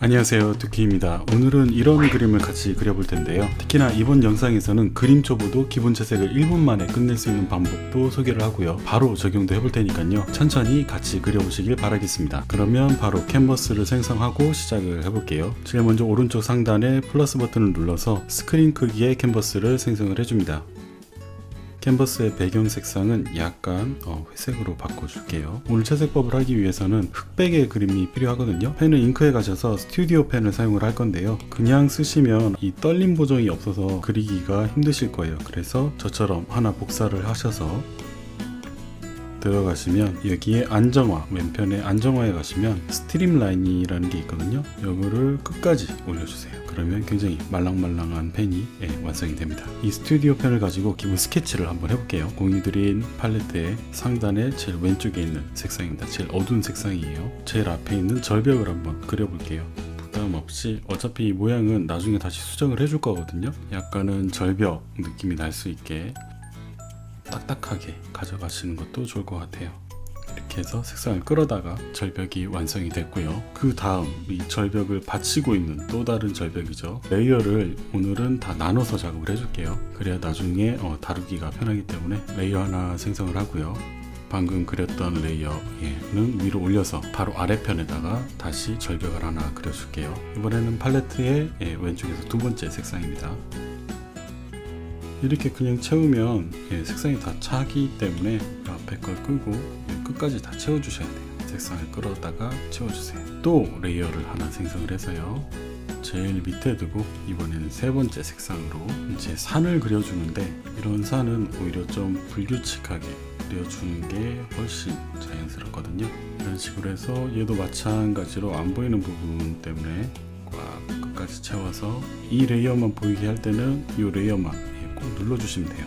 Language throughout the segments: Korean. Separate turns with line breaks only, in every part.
안녕하세요, 두키입니다. 오늘은 이런 그림을 같이 그려볼 텐데요. 특히나 이번 영상에서는 그림 초보도 기본 채색을 1분 만에 끝낼 수 있는 방법도 소개를 하고요. 바로 적용도 해볼 테니까요. 천천히 같이 그려보시길 바라겠습니다. 그러면 바로 캔버스를 생성하고 시작을 해볼게요. 제일 먼저 오른쪽 상단에 플러스 버튼을 눌러서 스크린 크기의 캔버스를 생성을 해줍니다. 캔버스의 배경 색상은 약간 회색으로 바꿔줄게요. 오늘 채색법을 하기 위해서는 흑백의 그림이 필요하거든요. 펜은 잉크에 가셔서 스튜디오 펜을 사용을 할 건데요. 그냥 쓰시면 이 떨림 보정이 없어서 그리기가 힘드실 거예요. 그래서 저처럼 하나 복사를 하셔서 들어가시면 여기에 안정화, 왼편에 안정화에 가시면 스트림 라인이라는 게 있거든요. 이거를 끝까지 올려주세요. 그러면 굉장히 말랑말랑한 펜이 완성이 됩니다. 이 스튜디오 펜을 가지고 기본 스케치를 한번 해볼게요. 공유드린 팔레트의 상단에 제일 왼쪽에 있는 색상입니다. 제일 어두운 색상이에요. 제일 앞에 있는 절벽을 한번 그려볼게요. 부담 없이 어차피 이 모양은 나중에 다시 수정을 해줄 거거든요. 약간은 절벽 느낌이 날 수 있게 딱딱하게 가져가시는 것도 좋을 것 같아요. 이렇게 해서 색상을 끌어다가 절벽이 완성이 됐고요. 그 다음 이 절벽을 받치고 있는 또 다른 절벽이죠. 레이어를 오늘은 다 나눠서 작업을 해줄게요. 그래야 나중에 다루기가 편하기 때문에 레이어 하나 생성을 하고요. 방금 그렸던 레이어는 위로 올려서 바로 아래편에다가 다시 절벽을 하나 그려줄게요. 이번에는 팔레트의 왼쪽에서 두 번째 색상입니다. 이렇게 그냥 채우면 색상이 다 차기 때문에 앞에 걸 끄고 끝까지 다 채워주셔야 돼요. 색상을 끌어다가 채워주세요. 또 레이어를 하나 생성을 해서요. 제일 밑에 두고 이번에는 세 번째 색상으로 이제 산을 그려주는데, 이런 산은 오히려 좀 불규칙하게 그려주는 게 훨씬 자연스럽거든요. 이런 식으로 해서 얘도 마찬가지로 안 보이는 부분 때문에 꽉 끝까지 채워서 이 레이어만 보이게 할 때는 이 레이어만 꼭 눌러주시면 돼요.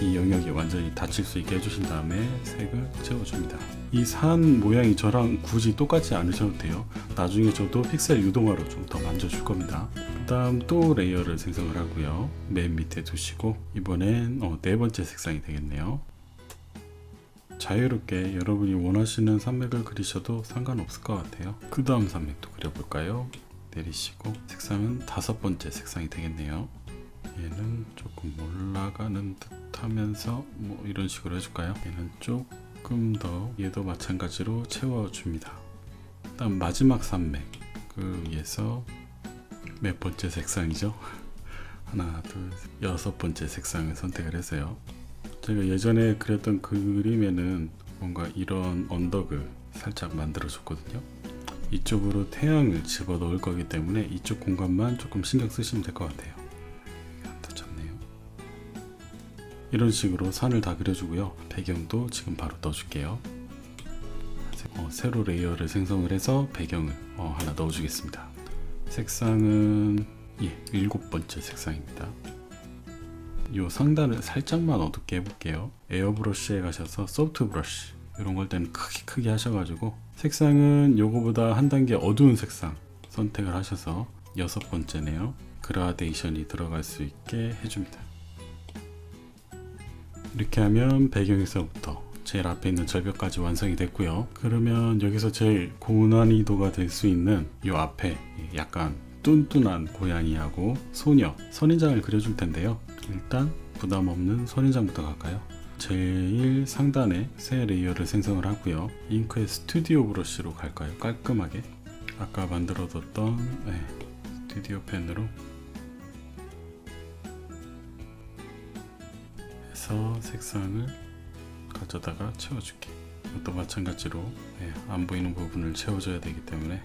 이 영역이 완전히 닫힐 수 있게 해주신 다음에 색을 채워줍니다. 이 산 모양이 저랑 굳이 똑같지 않으셔도 돼요. 나중에 저도 픽셀 유동화로 좀 더 만져줄 겁니다. 그 다음 또 레이어를 생성을 하고요. 맨 밑에 두시고 이번엔 네 번째 색상이 되겠네요. 자유롭게 여러분이 원하시는 산맥을 그리셔도 상관없을 것 같아요. 그 다음 산맥도 그려볼까요? 내리시고 색상은 다섯 번째 색상이 되겠네요. 얘는 조금 올라가는 듯 하면서 뭐 이런 식으로 해줄까요? 얘는 조금 더 얘도 마찬가지로 채워줍니다. 다음 마지막 산맥 그 위에서 몇 번째 색상이죠? 하나, 둘, 여섯 번째 색상을 선택을 해서요. 제가 예전에 그렸던 그림에는 뭔가 이런 언덕을 살짝 만들어 줬거든요. 이쪽으로 태양을 집어 넣을 거기 때문에 이쪽 공간만 조금 신경 쓰시면 될 것 같아요. 이런 식으로 산을 다 그려주고요. 배경도 지금 바로 넣어줄게요. 새로 레이어를 생성을 해서 배경을 하나 넣어주겠습니다. 색상은 일곱 번째 색상입니다. 이 상단을 살짝만 어둡게 해볼게요. 에어브러쉬에 가셔서 소프트 브러쉬 이런 걸 때는 크게 하셔가지고 색상은 요거보다 한 단계 어두운 색상 선택을 하셔서 여섯 번째네요. 그라데이션이 들어갈 수 있게 해줍니다. 이렇게 하면 배경에서부터 제일 앞에 있는 절벽까지 완성이 됐고요. 그러면 여기서 제일 고난이도가 될 수 있는 이 앞에 약간 뚠뚠한 고양이하고 소녀, 선인장을 그려줄 텐데요. 일단 부담 없는 선인장부터 갈까요? 제일 상단에 새 레이어를 생성을 하고요. 잉크의 스튜디오 브러쉬로 갈까요? 깔끔하게 아까 만들어뒀던 스튜디오 펜으로 색상을 가져다가 채워줄게. 이것도 마찬가지로 안 보이는 부분을 채워줘야 되기 때문에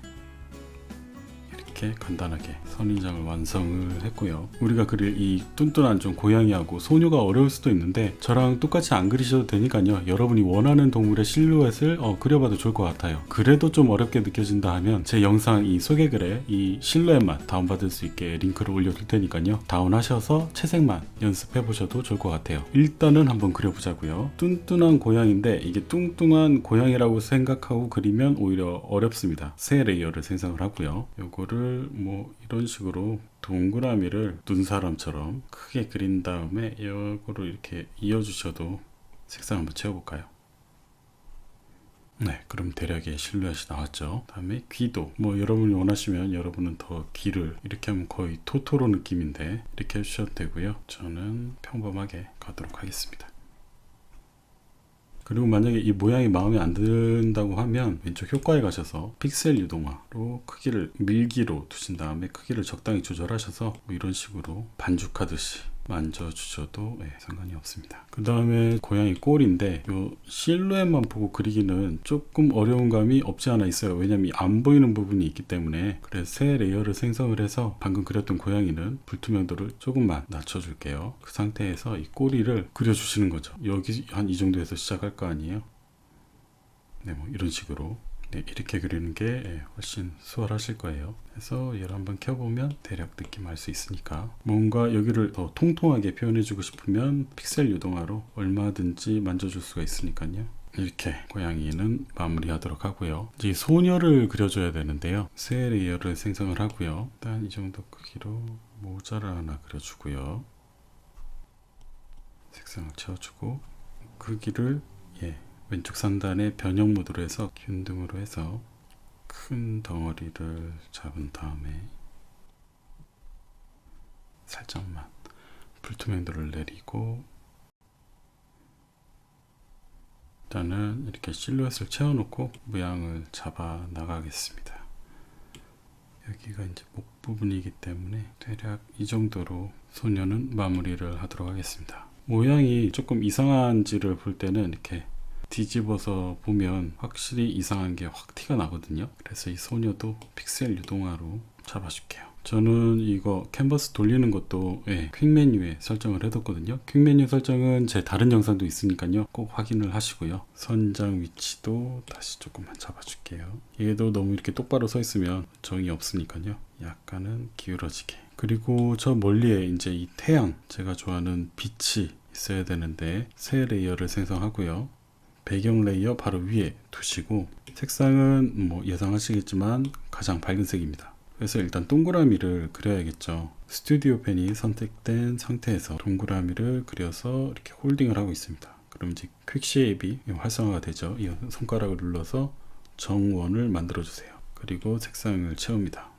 이렇게 간단하게 선인장을 완성을 했고요. 우리가 그릴 이 뚠뚠한 좀 고양이하고 소녀가 어려울 수도 있는데 저랑 똑같이 안 그리셔도 되니까요. 여러분이 원하는 동물의 실루엣을 그려봐도 좋을 것 같아요. 그래도 좀 어렵게 느껴진다 하면 제 영상 이 소개글에 이 실루엣만 다운받을 수 있게 링크를 올려둘 테니까요. 다운하셔서 채색만 연습해 보셔도 좋을 것 같아요. 일단은 한번 그려보자고요. 뚠뚠한 고양이인데 이게 뚱뚱한 고양이라고 생각하고 그리면 오히려 어렵습니다. 새 레이어를 생성을 하고요. 요거를 뭐 이런 식으로 동그라미를 눈사람처럼 크게 그린 다음에 이거로 이렇게 이어주셔도 색상 한번 채워볼까요? 네, 그럼 대략의 실루엣이 나왔죠. 다음에 귀도 뭐 여러분이 원하시면 여러분은 더 귀를 이렇게 하면 거의 토토로 느낌인데 이렇게 해주셔도 되고요. 저는 평범하게 가도록 하겠습니다. 그리고 만약에 이 모양이 마음에 안 든다고 하면 왼쪽 효과에 가셔서 픽셀 유동화로 크기를 밀기로 두신 다음에 크기를 적당히 조절하셔서 뭐 이런 식으로 반죽하듯이 만져주셔도 상관이 없습니다. 그 다음에 고양이 꼴인데 요 실루엣만 보고 그리기는 조금 어려운 감이 없지 않아 있어요. 왜냐면 안 보이는 부분이 있기 때문에. 그래서 새 레이어를 생성을 해서 방금 그렸던 고양이는 불투명도를 조금만 낮춰줄게요. 그 상태에서 이 꼬리를 그려주시는 거죠. 여기 한 이 정도에서 시작할 거 아니에요. 네, 뭐 이런 식으로 이렇게 그리는 게 훨씬 수월하실 거예요. 그래서 얘를 한번 켜보면 대략 느낌 알 수 있으니까 뭔가 여기를 더 통통하게 표현해주고 싶으면 픽셀 유동화로 얼마든지 만져줄 수가 있으니까요. 이렇게 고양이는 마무리하도록 하고요. 이제 소녀를 그려줘야 되는데요. 새 레이어를 생성을 하고요. 일단 이 정도 크기로 모자를 하나 그려주고요. 색상을 채워주고 크기를 왼쪽 상단에 변형 모드로 해서 균등으로 해서 큰 덩어리를 잡은 다음에 살짝만 불투명도를 내리고 일단은 이렇게 실루엣을 채워놓고 모양을 잡아 나가겠습니다. 여기가 이제 목 부분이기 때문에 대략 이 정도로 소녀는 마무리를 하도록 하겠습니다. 모양이 조금 이상한지를 볼 때는 이렇게 뒤집어서 보면 확실히 이상한 게 확 티가 나거든요. 그래서 이 소녀도 픽셀 유동화로 잡아줄게요. 저는 이거 캔버스 돌리는 것도 퀵 메뉴에 설정을 해뒀거든요. 퀵 메뉴 설정은 제 다른 영상도 있으니까요. 꼭 확인을 하시고요. 선장 위치도 다시 조금만 잡아줄게요. 얘도 너무 이렇게 똑바로 서 있으면 정이 없으니까요. 약간은 기울어지게. 그리고 저 멀리에 이제 이 태양, 제가 좋아하는 빛이 있어야 되는데 새 레이어를 생성하고요. 배경 레이어 바로 위에 두시고 색상은 뭐 예상하시겠지만 가장 밝은 색입니다. 그래서 일단 동그라미를 그려야겠죠. 스튜디오 펜이 선택된 상태에서 동그라미를 그려서 이렇게 홀딩을 하고 있습니다. 그럼 이제 퀵 쉐입이 활성화가 되죠. 이 손가락을 눌러서 정원을 만들어 주세요. 그리고 색상을 채웁니다.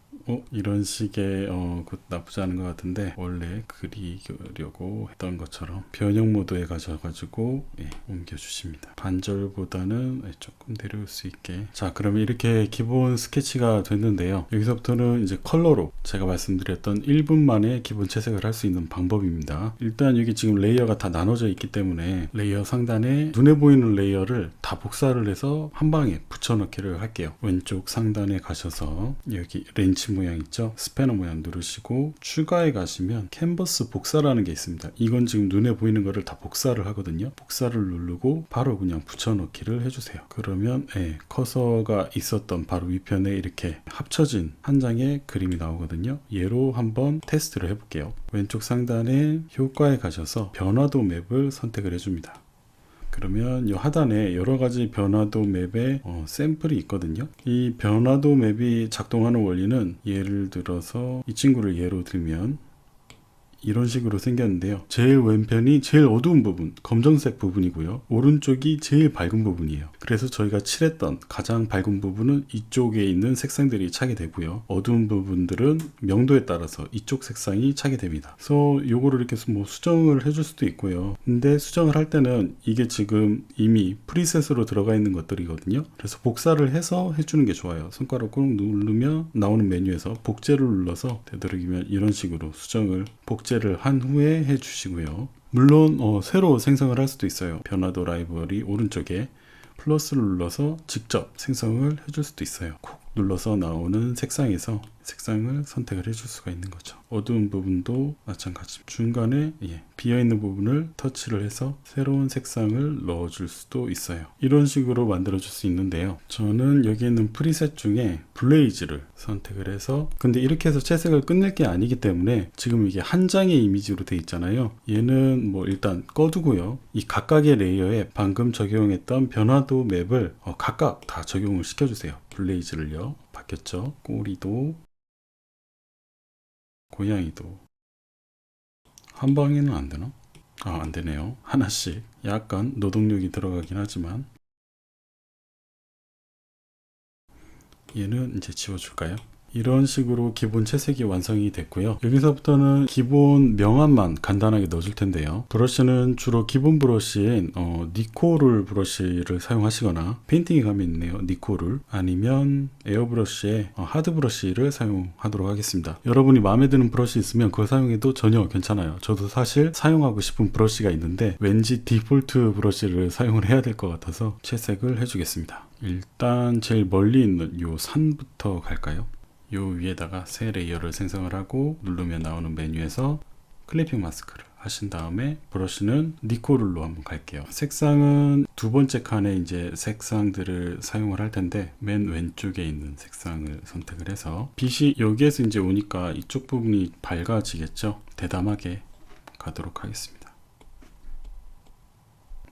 이런 식의 그 나쁘지 않은 것 같은데 원래 그리려고 했던 것처럼 변형 모드에 가셔가지고 옮겨주십니다. 반절보다는 조금 내려올 수 있게. 자, 그러면 이렇게 기본 스케치가 됐는데요. 여기서부터는 이제 컬러로 제가 말씀드렸던 1분 만에 기본 채색을 할 수 있는 방법입니다. 일단 여기 지금 레이어가 다 나눠져 있기 때문에 레이어 상단에 눈에 보이는 레이어를 다 복사를 해서 한 방에 붙여넣기를 할게요. 왼쪽 상단에 가셔서 여기 렌치 모양 있죠? 스패너 모양 누르시고 추가에 가시면 캔버스 복사라는 게 있습니다. 이건 지금 눈에 보이는 거를 다 복사를 하거든요. 복사를 누르고 바로 그냥 붙여넣기를 해주세요. 그러면 커서가 있었던 바로 위편에 이렇게 합쳐진 한 장의 그림이 나오거든요. 얘로 한번 테스트를 해볼게요. 왼쪽 상단에 효과에 가셔서 변화도 맵을 선택을 해줍니다. 그러면 이 하단에 여러가지 변화도 맵의 샘플이 있거든요. 이 변화도 맵이 작동하는 원리는 예를 들어서 이 친구를 예로 들면 이런 식으로 생겼는데요. 제일 왼편이 제일 어두운 부분, 검정색 부분이고요. 오른쪽이 제일 밝은 부분이에요. 그래서 저희가 칠했던 가장 밝은 부분은 이쪽에 있는 색상들이 차게 되고요. 어두운 부분들은 명도에 따라서 이쪽 색상이 차게 됩니다. 그래서 요거를 이렇게 뭐 수정을 해줄 수도 있고요. 근데 수정을 할 때는 이게 지금 이미 프리셋으로 들어가 있는 것들이거든요. 그래서 복사를 해서 해주는 게 좋아요. 손가락 꾹 누르면 나오는 메뉴에서 복제를 눌러서 되도록이면 이런 식으로 수정을 복제를 한 후에 해주시고요. 물론 새로 생성을 할 수도 있어요. 변화도 라이브러리 오른쪽에 플러스를 눌러서 직접 생성을 해줄 수도 있어요. 콕 눌러서 나오는 색상에서 색상을 선택을 해줄 수가 있는 거죠. 어두운 부분도 마찬가지. 중간에 비어있는 부분을 터치를 해서 새로운 색상을 넣어줄 수도 있어요. 이런 식으로 만들어줄 수 있는데요. 저는 여기 있는 프리셋 중에 블레이즈를 선택을 해서, 근데 이렇게 해서 채색을 끝낼 게 아니기 때문에 지금 이게 한 장의 이미지로 돼 있잖아요. 얘는 뭐 일단 꺼두고요. 이 각각의 레이어에 방금 적용했던 변화도 맵을 각각 다 적용을 시켜주세요. 블레이즈를요. 바뀌었죠. 꼬리도 고양이도 한 방에는 안 되나? 안 되네요. 하나씩 약간 노동력이 들어가긴 하지만 얘는 이제 지워줄까요? 이런 식으로 기본 채색이 완성이 됐고요. 여기서부터는 기본 명암만 간단하게 넣어줄 텐데요. 브러쉬는 주로 기본 브러쉬인 니코룰 브러쉬를 사용하시거나, 페인팅에 가면 있네요. 니코룰, 아니면 에어브러쉬의 하드 브러쉬를 사용하도록 하겠습니다. 여러분이 마음에 드는 브러쉬 있으면 그걸 사용해도 전혀 괜찮아요. 저도 사실 사용하고 싶은 브러쉬가 있는데 왠지 디폴트 브러쉬를 사용을 해야 될 것 같아서 채색을 해주겠습니다. 일단 제일 멀리 있는 요 산부터 갈까요? 요 위에다가 새 레이어를 생성을 하고 누르면 나오는 메뉴에서 클리핑 마스크를 하신 다음에 브러쉬는 니코룰로 한번 갈게요. 색상은 두 번째 칸에 이제 색상들을 사용을 할 텐데 맨 왼쪽에 있는 색상을 선택을 해서 빛이 여기에서 이제 오니까 이쪽 부분이 밝아지겠죠. 대담하게 가도록 하겠습니다.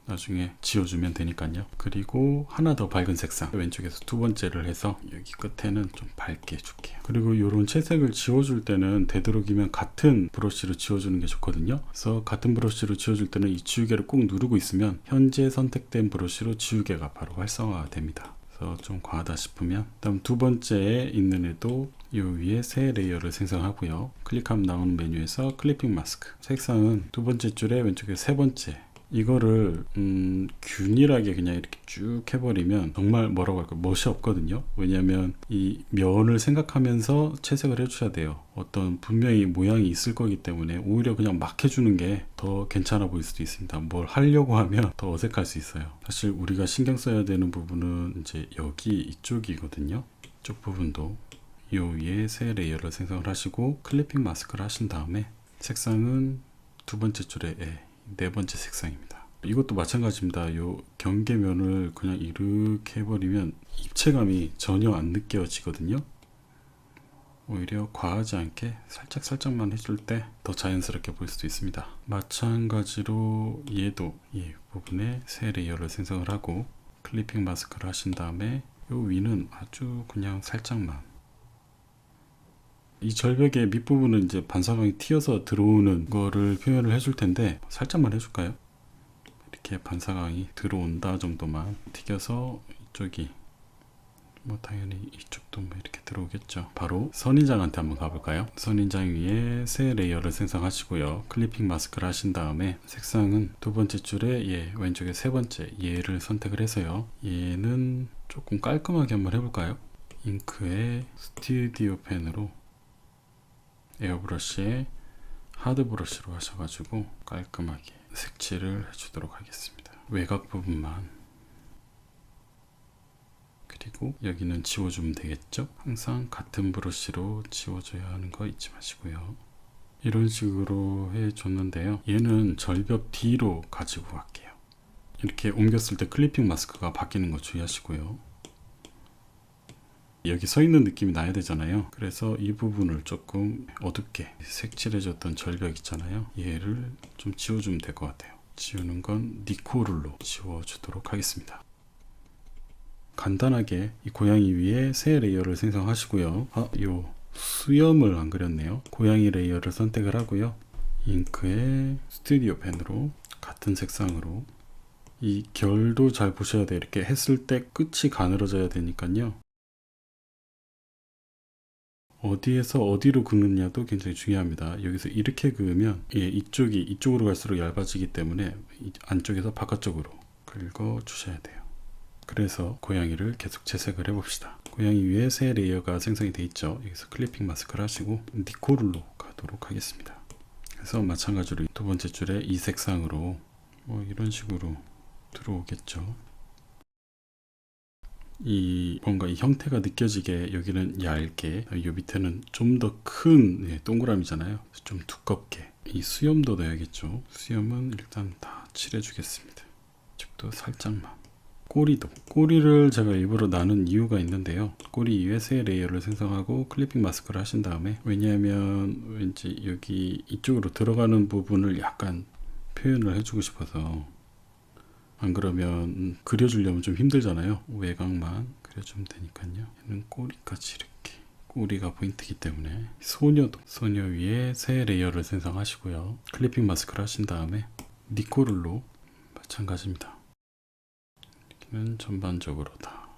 나중에 지워주면 되니까요. 그리고 하나 더 밝은 색상 왼쪽에서 두 번째를 해서 여기 끝에는 좀 밝게 해줄게요. 그리고 이런 채색을 지워줄 때는 되도록이면 같은 브러쉬로 지워주는 게 좋거든요. 그래서 같은 브러쉬로 지워줄 때는 이 지우개를 꼭 누르고 있으면 현재 선택된 브러쉬로 지우개가 바로 활성화가 됩니다. 그래서 좀 과하다 싶으면 다음 두 번째에 있는 애도 이 위에 새 레이어를 생성하고요. 클릭하면 나오는 메뉴에서 클리핑 마스크, 색상은 두 번째 줄에 왼쪽에 세 번째, 이거를 균일하게 그냥 이렇게 쭉 해버리면 정말 뭐라고 할까, 멋이 없거든요. 왜냐하면 이 면을 생각하면서 채색을 해주셔야 돼요. 어떤 분명히 모양이 있을 거기 때문에 오히려 그냥 막 해주는 게 더 괜찮아 보일 수도 있습니다. 뭘 하려고 하면 더 어색할 수 있어요. 사실 우리가 신경 써야 되는 부분은 이제 여기 이쪽이거든요. 이쪽 부분도 이 위에 새 레이어를 생성을 하시고 클리핑 마스크를 하신 다음에 색상은 두 번째 줄에 네 번째 색상입니다. 이것도 마찬가지입니다. 요 경계면을 그냥 이렇게 해버리면 입체감이 전혀 안 느껴지거든요. 오히려 과하지 않게 살짝만 해줄 때 더 자연스럽게 보일 수도 있습니다. 마찬가지로 얘도 이 부분에 새 레이어를 생성을 하고 클리핑 마스크를 하신 다음에 요 위는 아주 그냥 살짝만, 이 절벽의 밑부분은 이제 반사광이 튀어서 들어오는 거를 표현을 해줄 텐데 살짝만 해줄까요? 이렇게 반사광이 들어온다 정도만 튀겨서 이쪽이 뭐 당연히 이쪽도 뭐 이렇게 들어오겠죠. 바로 선인장한테 한번 가볼까요? 선인장 위에 새 레이어를 생성하시고요. 클리핑 마스크를 하신 다음에 색상은 두 번째 줄에 왼쪽에 세 번째 얘를 선택을 해서요. 얘는 조금 깔끔하게 한번 해볼까요? 잉크의 스튜디오 펜으로 에어브러쉬에 하드 브러쉬로 하셔가지고 깔끔하게 색칠을 해주도록 하겠습니다. 외곽 부분만. 그리고 여기는 지워주면 되겠죠? 항상 같은 브러쉬로 지워줘야 하는 거 잊지 마시고요. 이런 식으로 해줬는데요. 얘는 절벽 뒤로 가지고 갈게요. 이렇게 옮겼을 때 클리핑 마스크가 바뀌는 거 주의하시고요. 여기 서 있는 느낌이 나야 되잖아요. 그래서 이 부분을 조금 어둡게 색칠해줬던 절벽 있잖아요. 얘를 좀 지워주면 될 것 같아요. 지우는 건 니코룰로 지워주도록 하겠습니다. 간단하게 이 고양이 위에 새 레이어를 생성하시고요. 요 수염을 안 그렸네요. 고양이 레이어를 선택을 하고요. 잉크의 스튜디오 펜으로 같은 색상으로, 이 결도 잘 보셔야 돼요. 이렇게 했을 때 끝이 가늘어져야 되니까요. 어디에서 어디로 긋느냐도 굉장히 중요합니다. 여기서 이렇게 그으면 이쪽이 이쪽으로 갈수록 얇아지기 때문에 안쪽에서 바깥쪽으로 긁어 주셔야 돼요. 그래서 고양이를 계속 채색을 해봅시다. 고양이 위에 새 레이어가 생성이 되어 있죠. 여기서 클리핑 마스크를 하시고 니코룰로 가도록 하겠습니다. 그래서 마찬가지로 두 번째 줄에 이 색상으로 뭐 이런 식으로 들어오겠죠. 이 뭔가 이 형태가 느껴지게 여기는 얇게, 이 밑에는 좀 더 큰 동그라미잖아요. 좀 두껍게. 이 수염도 넣어야겠죠. 수염은 일단 다 칠해 주겠습니다. 이쪽도 살짝만. 꼬리를 제가 일부러 나눈 이유가 있는데요. 꼬리 위에 새 레이어를 생성하고 클리핑 마스크를 하신 다음에, 왜냐하면 왠지 여기 이쪽으로 들어가는 부분을 약간 표현을 해주고 싶어서, 안 그러면 그려주려면 좀 힘들잖아요. 외곽만 그려주면 되니까요. 얘는 꼬리까지 이렇게, 꼬리가 포인트이기 때문에 소녀 위에 새 레이어를 생성하시고요. 클리핑 마스크를 하신 다음에 니코룰로 마찬가지입니다. 여기는 전반적으로 다.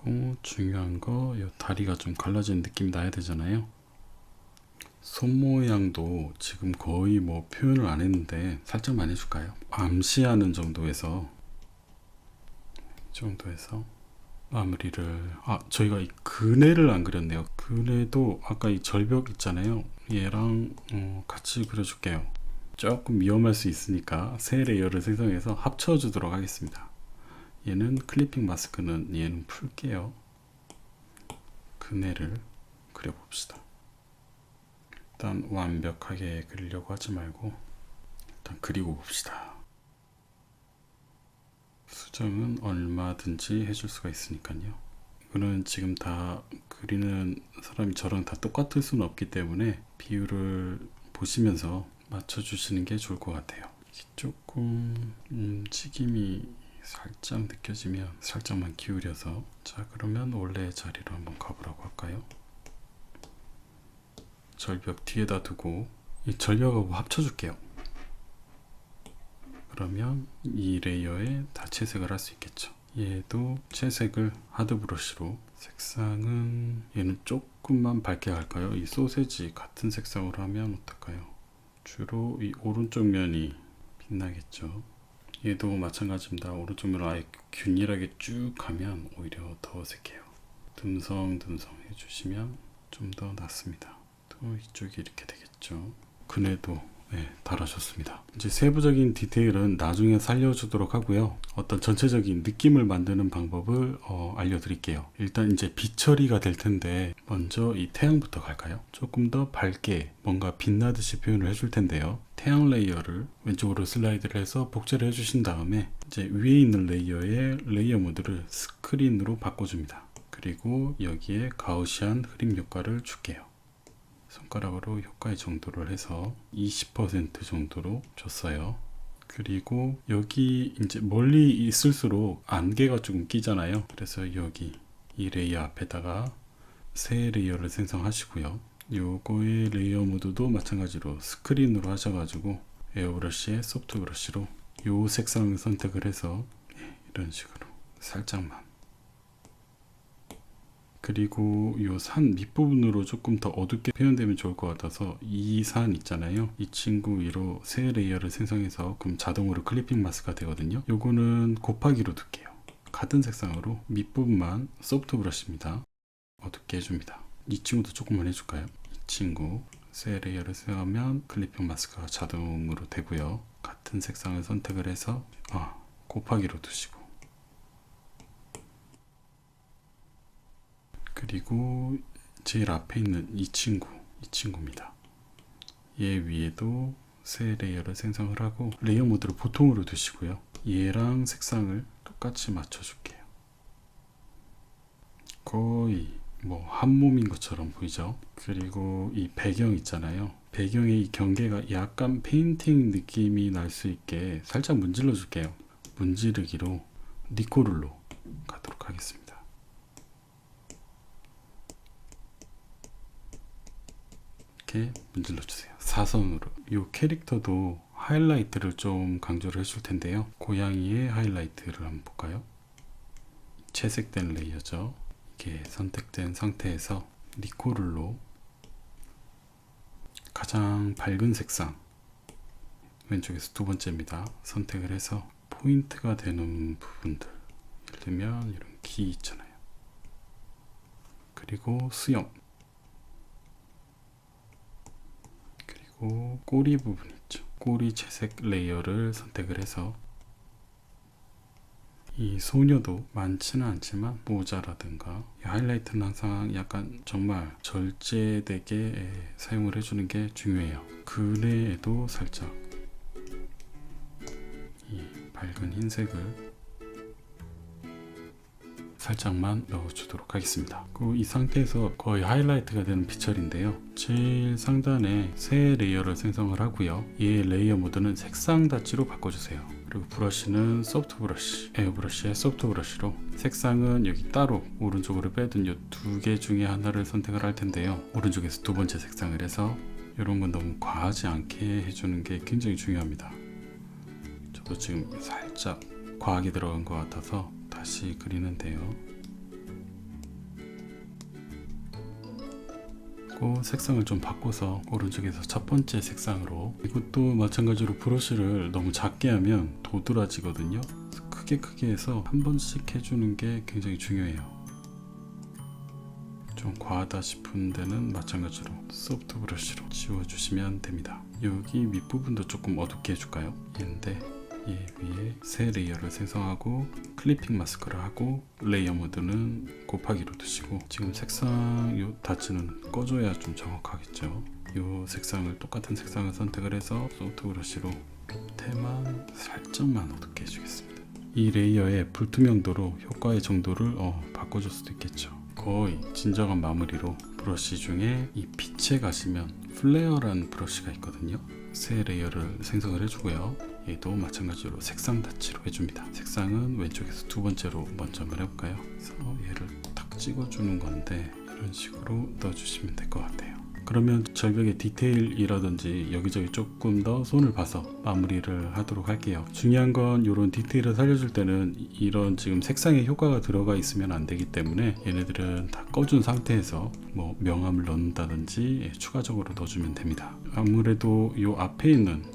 그리고 중요한 거 이 다리가 좀 갈라지는 느낌이 나야 되잖아요. 손 모양도 지금 거의 뭐 표현을 안 했는데 살짝만 해줄까요? 암시하는 정도에서 마무리를. 저희가 이 그네를 안 그렸네요. 그네도 아까 이 절벽 있잖아요, 얘랑 같이 그려줄게요. 조금 위험할 수 있으니까 세 레이어를 생성해서 합쳐주도록 하겠습니다. 얘는 클리핑 마스크는 얘는 풀게요. 그네를 그려봅시다. 일단 완벽하게 그리려고 하지 말고 일단 그리고 봅시다. 수정은 얼마든지 해줄 수가 있으니까요. 이거는 지금 다 그리는 사람이 저랑 다 똑같을 수는 없기 때문에 비율을 보시면서 맞춰주시는 게 좋을 것 같아요. 조금 움직임이 살짝 느껴지면 살짝만 기울여서, 자 그러면 원래 자리로 한번 가보라고 할까요? 절벽 뒤에다 두고 이 절벽하고 합쳐줄게요. 그러면 이 레이어에 다 채색을 할 수 있겠죠. 얘도 채색을 하드 브러쉬로, 색상은 얘는 조금만 밝게 할까요? 이 소세지 같은 색상으로 하면 어떨까요? 주로 이 오른쪽 면이 빛나겠죠. 얘도 마찬가지입니다. 오른쪽 면을 아예 균일하게 쭉 하면 오히려 더 어색해요. 듬성듬성 해주시면 좀 더 낫습니다. 또 이쪽이 이렇게 되겠죠. 그네도 달아줬습니다. 이제 세부적인 디테일은 나중에 살려주도록 하고요. 어떤 전체적인 느낌을 만드는 방법을 알려드릴게요. 일단 이제 빛 처리가 될 텐데 먼저 이 태양부터 갈까요? 조금 더 밝게 뭔가 빛나듯이 표현을 해줄 텐데요. 태양 레이어를 왼쪽으로 슬라이드를 해서 복제를 해주신 다음에 이제 위에 있는 레이어의 레이어 모드를 스크린으로 바꿔줍니다. 그리고 여기에 가우시안 흐림 효과를 줄게요. 손가락으로 효과의 정도를 해서 20% 정도로 줬어요. 그리고 여기 이제 멀리 있을수록 안개가 조금 끼잖아요. 그래서 여기 이 레이어 앞에다가 새 레이어를 생성하시고요. 요거의 레이어 모드도 마찬가지로 스크린으로 하셔가지고 에어브러쉬에 소프트 브러쉬로 요 색상을 선택을 해서 이런 식으로 살짝만, 그리고 이 산 밑부분으로 조금 더 어둡게 표현되면 좋을 것 같아서 이 산 있잖아요, 이 친구 위로 새 레이어를 생성해서 그럼 자동으로 클리핑 마스크가 되거든요. 요거는 곱하기로 둘게요. 같은 색상으로 밑부분만 소프트 브러쉬입니다. 어둡게 해줍니다. 이 친구도 조금만 해줄까요? 이 친구 새 레이어를 생성하면 클리핑 마스크가 자동으로 되고요. 같은 색상을 선택을 해서 곱하기로 두시고, 그리고 제일 앞에 있는 이 친구입니다. 얘 위에도 새 레이어를 생성을 하고 레이어 모드를 보통으로 두시고요. 얘랑 색상을 똑같이 맞춰줄게요. 거의 뭐 한 몸인 것처럼 보이죠? 그리고 이 배경 있잖아요. 배경의 이 경계가 약간 페인팅 느낌이 날 수 있게 살짝 문질러 줄게요. 문지르기로 니코룰로 가도록 하겠습니다. 이렇게 문질러 주세요. 사선으로. 이 캐릭터도 하이라이트를 좀 강조를 해줄 텐데요. 고양이의 하이라이트를 한번 볼까요? 채색된 레이어죠. 이게 선택된 상태에서 니코룰로 가장 밝은 색상, 왼쪽에서 두 번째입니다, 선택을 해서 포인트가 되는 부분들, 예를 들면 이런 기 있잖아요. 그리고 수염, 그리고 꼬리 부분 있죠. 꼬리 채색 레이어를 선택을 해서 이 소녀도 많지는 않지만 모자라든가 하이라이트는 항상 약간 정말 절제되게 사용을 해주는 게 중요해요. 그네에도 살짝 이 밝은 흰색을 살짝만 넣어주도록 하겠습니다. 그리고 이 상태에서 거의 하이라이트가 되는 피처리인데요. 제일 상단에 새 레이어를 생성을 하고요. 얘 레이어 모드는 색상 닫지로 바꿔주세요. 그리고 브러쉬는 소프트 브러쉬, 에어브러쉬의 소프트 브러쉬로, 색상은 여기 따로 오른쪽으로 빼둔 이 두 개 중에 하나를 선택을 할 텐데요. 오른쪽에서 두 번째 색상을 해서 이런 건 너무 과하지 않게 해주는 게 굉장히 중요합니다. 저도 지금 살짝 과하게 들어간 것 같아서 다시 그리는데요. 그리고 색상을 좀 바꿔서 오른쪽에서 첫 번째 색상으로, 이것도 마찬가지로 브러쉬를 너무 작게 하면 도드라지거든요. 크게 해서 한 번씩 해주는 게 굉장히 중요해요. 좀 과하다 싶은 데는 마찬가지로 소프트 브러쉬로 지워주시면 됩니다. 여기 밑부분도 조금 어둡게 해줄까요? 얘인데 얘 위에 새 레이어를 생성하고 클리핑 마스크를 하고 레이어 모드는 곱하기로 두시고, 지금 색상 요 다치는 꺼줘야 좀 정확하겠죠. 요 색상을 똑같은 색상을 선택을 해서 소프트 브러쉬로 밑에만 살짝만 어둡게 해주겠습니다. 이 레이어의 불투명도로 효과의 정도를 바꿔줄 수도 있겠죠. 거의 진정한 마무리로 브러쉬 중에 이 빛에 가시면 플레어라는 브러쉬가 있거든요. 새 레이어를 생성을 해주고요. 얘도 마찬가지로 색상 다치로 해줍니다. 색상은 왼쪽에서 두 번째로 먼저 한번 해볼까요? 그래서 얘를 탁 찍어주는 건데 이런 식으로 넣어주시면 될 것 같아요. 그러면 절벽의 디테일이라든지 여기저기 조금 더 손을 봐서 마무리를 하도록 할게요. 중요한 건 이런 디테일을 살려줄 때는 이런 지금 색상에 효과가 들어가 있으면 안 되기 때문에 얘네들은 다 꺼준 상태에서 뭐 명암을 넣는다든지 추가적으로 넣어주면 됩니다. 아무래도 이 앞에 있는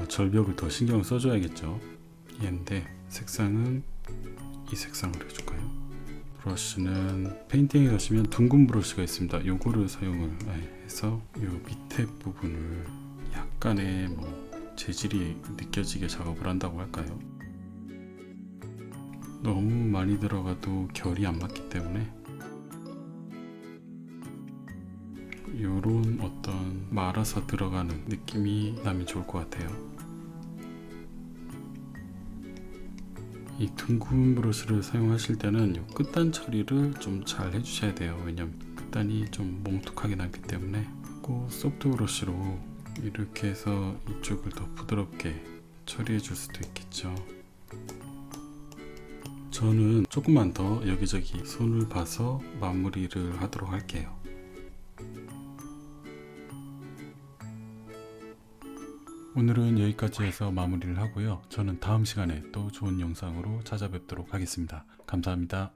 절벽을 더 신경을 써줘야겠죠. 얘인데 색상은 이 색상으로 해줄까요? 브러쉬는 페인팅에 가시면 둥근 브러쉬가 있습니다. 요거를 사용을 해서 요 밑에 부분을 약간의 재질이 느껴지게 작업을 한다고 할까요? 너무 많이 들어가도 결이 안 맞기 때문에 요런 어떤 말아서 들어가는 느낌이 나면 좋을 것 같아요. 이 둥근 브러쉬를 사용하실 때는 이 끝단 처리를 좀 잘 해주셔야 돼요. 왜냐면 끝단이 좀 몽툭하게 남기 때문에. 꼭 소프트 브러쉬로 이렇게 해서 이쪽을 더 부드럽게 처리해 줄 수도 있겠죠. 저는 조금만 더 여기저기 손을 봐서 마무리를 하도록 할게요. 오늘은 여기까지 해서 마무리를 하고요. 저는 다음 시간에 또 좋은 영상으로 찾아뵙도록 하겠습니다. 감사합니다.